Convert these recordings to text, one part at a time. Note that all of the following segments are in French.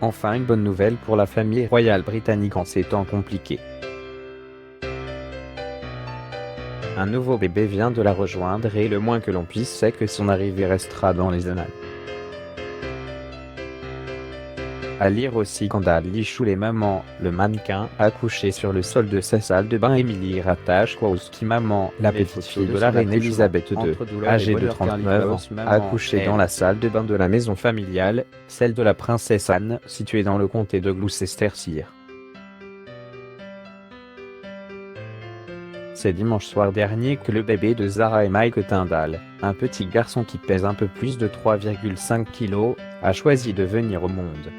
Enfin une bonne nouvelle pour la famille royale britannique en ces temps compliqués. Un nouveau bébé vient de la rejoindre et le moins que l'on puisse c'est que son arrivée restera dans les annales. À lire aussi Candale Chou les mamans, le mannequin, accouché sur le sol de sa salle de bain. Émilie Ratajkowski maman, la petite fille de la reine Elisabeth II, âgée de 39 ans, a accouché dans la salle de bain de la maison familiale, celle de la princesse Anne, située dans le comté de Gloucestershire. C'est dimanche soir dernier que le bébé de Zara et Mike Tindall, un petit garçon qui pèse un peu plus de 3,5 kg, a choisi de venir au monde.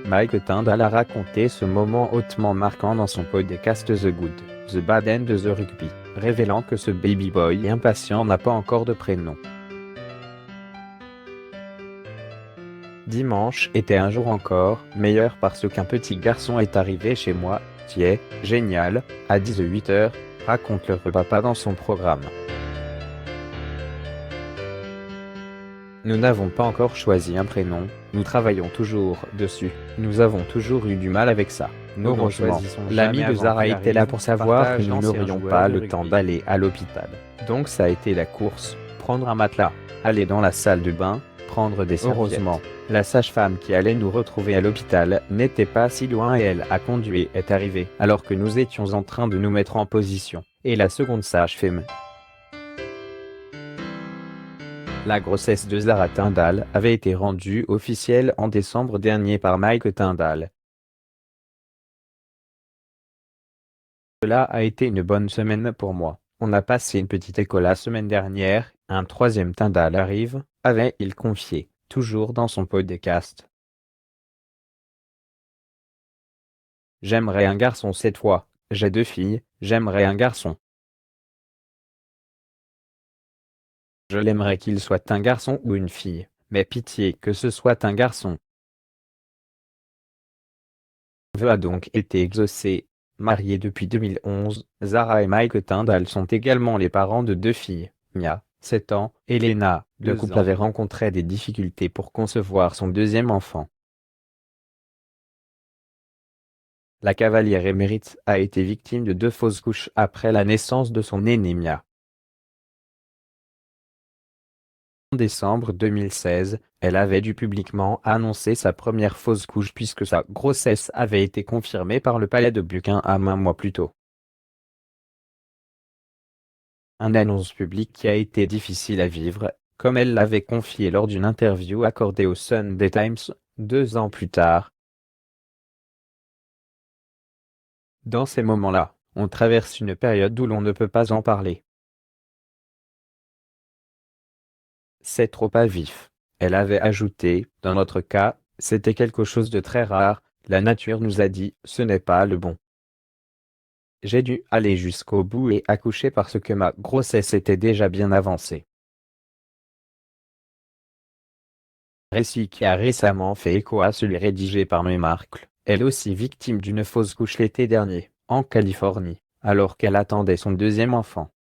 Mike Tindall a raconté ce moment hautement marquant dans son podcast The Good, The Bad and The Rugby, révélant que ce baby boy impatient n'a pas encore de prénom. Dimanche était un jour encore meilleur parce qu'un petit garçon est arrivé chez moi, qui est génial, à 18h, raconte le papa dans son programme. Nous n'avons pas encore choisi un prénom, nous travaillons toujours dessus, nous avons toujours eu du mal avec ça. Heureusement, l'ami de Zara était là pour savoir que nous n'aurions pas le temps d'aller à l'hôpital. Donc ça a été la course, prendre un matelas, aller dans la salle de bain, prendre des serviettes. Heureusement, la sage-femme qui allait nous retrouver à l'hôpital n'était pas si loin et elle a conduit est arrivée alors que nous étions en train de nous mettre en position, et la seconde sage-femme. La grossesse de Zara Tindall avait été rendue officielle en décembre dernier par Mike Tindall. Cela a été une bonne semaine pour moi. On a passé une petite école la semaine dernière, un troisième Tindall arrive, avait-il confié, toujours dans son podcast. J'aimerais un garçon cette fois, j'ai 2 filles, j'aimerais un garçon. Je l'aimerais qu'il soit un garçon ou une fille, mais pitié que ce soit un garçon. Le vœu a donc été exaucé. Mariés depuis 2011, Zara et Mike Tindall sont également les parents de 2 filles, Mia, 7 ans, et Lena. Le couple avait rencontré des difficultés pour concevoir son deuxième enfant. La cavalière émérite a été victime de 2 fausses couches après la naissance de son aînée Mia. En décembre 2016, elle avait dû publiquement annoncer sa première fausse couche puisque sa grossesse avait été confirmée par le palais de Buckingham un mois plus tôt. Une annonce publique qui a été difficile à vivre, comme elle l'avait confié lors d'une interview accordée au Sunday Times, 2 ans plus tard. Dans ces moments-là, on traverse une période où l'on ne peut pas en parler. C'est trop à vif. Elle avait ajouté, dans notre cas, c'était quelque chose de très rare, la nature nous a dit, ce n'est pas le bon. J'ai dû aller jusqu'au bout et accoucher parce que ma grossesse était déjà bien avancée. Récit qui a récemment fait écho à celui rédigé par Meghan Markle, elle aussi victime d'une fausse couche l'été dernier, en Californie, alors qu'elle attendait son deuxième enfant.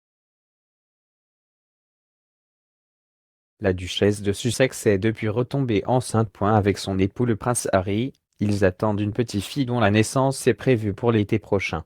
La duchesse de Sussex est depuis retombée enceinte. Avec son époux le prince Harry, ils attendent une petite fille dont la naissance est prévue pour l'été prochain.